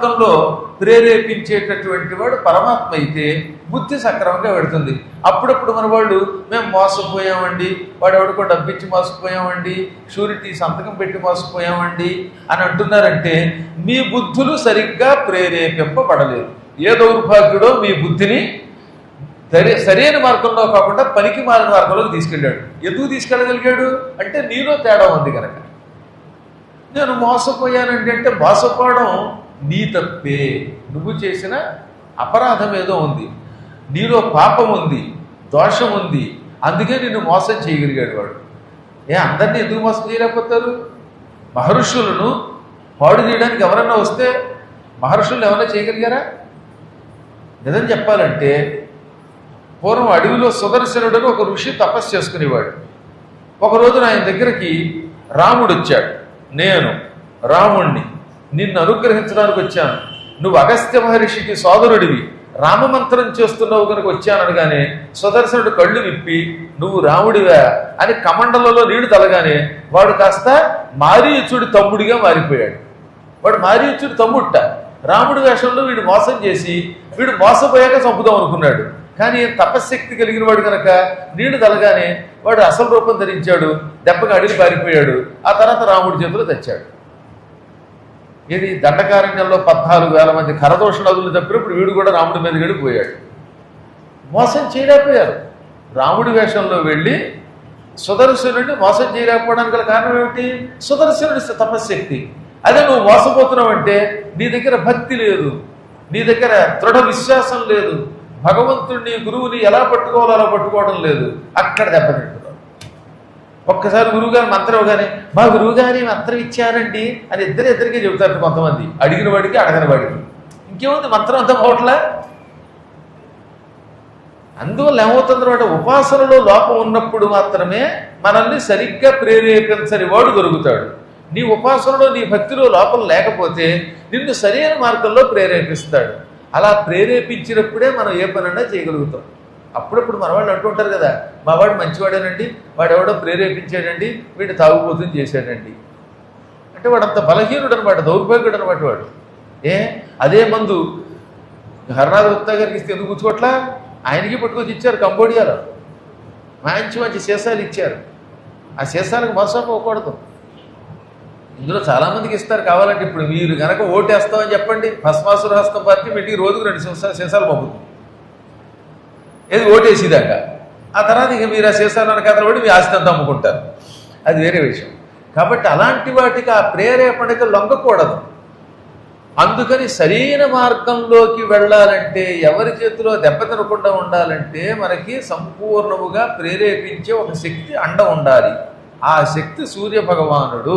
మార్గంలో ప్రేరేపించేటటువంటి వాడు పరమాత్మ అయితే బుద్ధి సక్రమంగా పెడుతుంది. అప్పుడప్పుడు మన వాళ్ళు మేము మోసపోయామండి, వాడు ఎవడికో డబ్బిచ్చి మోసపోయామండి, షూరిటీ సంతకం పెట్టి మోసపోయామండి అని అంటున్నారంటే మీ బుద్ధులు సరిగ్గా ప్రేరేపింపబడలేదు. ఏ దౌర్భాగ్యుడో మీ బుద్ధిని సరైన మార్గంలో కాకుండా పనికి మాలిన మార్గంలోకి తీసుకెళ్ళాడు. ఎందుకు తీసుకెళ్ళగలిగాడు అంటే నీలో తేడా ఉంది కనుక. నేను మోసపోయానండి అంటే మోసపోవడం నీ తప్పే, నువ్వు చేసిన అపరాధం ఏదో ఉంది, నీలో పాపం ఉంది, దోషం ఉంది, అందుకే నిన్ను మోసం చేయగలిగాడు వాడు. అందరినీ ఎందుకు మోసం చేయలేకపోతారు? మహర్షులను పాడు చేయడానికి ఎవరన్నా వస్తే మహర్షులు ఎవరన్నా చేయగలిగారా? నిజం చెప్పాలంటే పూర్వం అడవిలో సుదర్శనుడని ఒక ఋషి తపస్సు చేసుకునేవాడు. ఒకరోజు ఆయన దగ్గరికి రాముడు వచ్చాడు. నేను రాముణ్ణి నిన్ను అనుగ్రహించడానికి వచ్చాను, నువ్వు అగస్త్య మహర్షికి సోదరుడివి, రామమంత్రం చేస్తున్నావు కనుక వచ్చాను అనగానే సుదర్శనుడు కళ్ళు విప్పి నువ్వు రాముడివా అని కమండలలో నీళ్లు తలగానే వాడు కాస్త మారీచుడి తమ్ముడిగా మారిపోయాడు. వాడు మారీచుడి తమ్ముట్ట. రాముడి వేషంలో వీడు మోసం చేసి వీడు మోసపోయాక చంపుదాం అనుకున్నాడు. కానీ తపశ్శక్తి కలిగిన వాడు కనుక నీళ్లు తలగానే వాడు అసలు రూపం ధరించాడు, దెబ్బగా అడిగి పారిపోయాడు. ఆ తర్వాత రాముడి చేతిలో తెచ్చాడు. ఇది దండకారణ్యంలో 14,000 మంది కరదోష నదులు తప్పినప్పుడు వీడు కూడా రాముడి మీద గడిపోయాడు. మోసం చేయలేకపోయారు. రాముడి వేషంలో వెళ్ళి సుదర్శనుడిని మోసం చేయలేకపోవడానికి గల కారణం ఏమిటి? సుదర్శనుడి తపశ్శక్తి. అదే నువ్వు మోసపోతున్నావంటే నీ దగ్గర భక్తి లేదు, నీ దగ్గర దృఢ విశ్వాసం లేదు, భగవంతుడిని గురువుని ఎలా పట్టుకోవాలో అలా పట్టుకోవడం లేదు. అక్కడ దెబ్బతింటున్నావు. ఒక్కసారి గురువుగారు మంత్రం ఇవ్వగానే మా గురువుగారి మంత్రం ఇచ్చారండి అని ఇద్దరికి చెబుతారు కొంతమంది, అడిగిన వాడికి అడగని వాడికి. ఇంకేముంది, మంత్రం అంతా పోవట్లే. అందువల్ల ఏమవుతుందన్నమాట, ఉపాసనలో లోపం ఉన్నప్పుడు మాత్రమే మనల్ని సరిగ్గా ప్రేరేపించని వాడు దొరుకుతాడు. నీ ఉపాసనలో నీ భక్తిలో లోపం లేకపోతే నిన్ను సరైన మార్గంలో ప్రేరేపిస్తాడు. అలా ప్రేరేపించినప్పుడే మనం ఏ పనైనా చేయగలుగుతాం. అప్పుడప్పుడు మన వాళ్ళు అంటుంటారు కదా, మా వాడు మంచివాడేనండి, వాడెవడో ప్రేరేపించాడండి, వీడు తాగుబోతుని చేశాడండి అంటే వాడంత బలహీనుడు అనమాట, దౌర్భాగ్యుడు అనమాట వాడు. అదే మందు హర్నాథ్ గుప్తా గారికి ఇస్తే ఎందుకు కూర్చోట్లా? ఆయనకి పట్టుకొచ్చి ఇచ్చారు కంబోడియాలో, మంచి మంచి సీసాలు ఇచ్చారు. ఆ సీసాలకు మోసపోకూడదు. ఇందులో చాలామందికి ఇస్తారు. కావాలంటే ఇప్పుడు మీరు కనుక ఓటేస్తామని చెప్పండి, భస్మాసుర హస్తం పార్టీ మీటింగ్ రోజుకు 2 సీసాలు పంపుతుంది. ఏది ఓటేసేదాకా. ఆ తర్వాత ఇక మీరు ఆ సీసాలు వెనకాతలు పడి మీ ఆస్తి అంతా అమ్ముకుంటారు, అది వేరే విషయం. కాబట్టి అలాంటి వాటికి ఆ ప్రేరేపణకి లొంగకూడదు. అందుకని సరైన మార్గంలోకి వెళ్ళాలంటే, ఎవరి చేతిలో దెబ్బతినకుండా ఉండాలంటే మనకి సంపూర్ణముగా ప్రేరేపించే ఒక శక్తి అండ ఉండాలి. ఆ శక్తి సూర్య భగవానుడు.